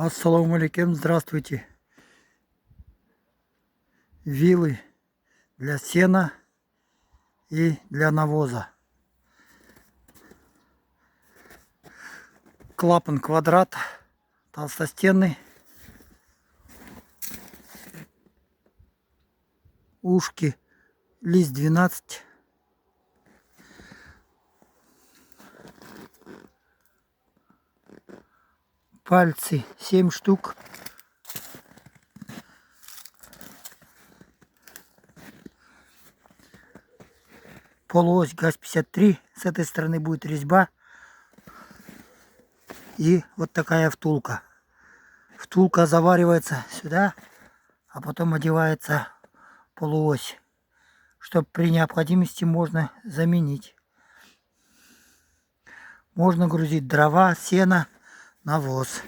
Ассаламу алейкум, здравствуйте. Вилы для сена и для навоза. Клапан квадрат, толстостенный. Ушки лист 12. Пальцы 7 штук. Полуось ГАЗ-53. С этой стороны будет резьба. И вот такая втулка. Втулка заваривается сюда, а потом одевается полуось, чтобы при необходимости можно заменить. Можно грузить дрова, сено, навоз.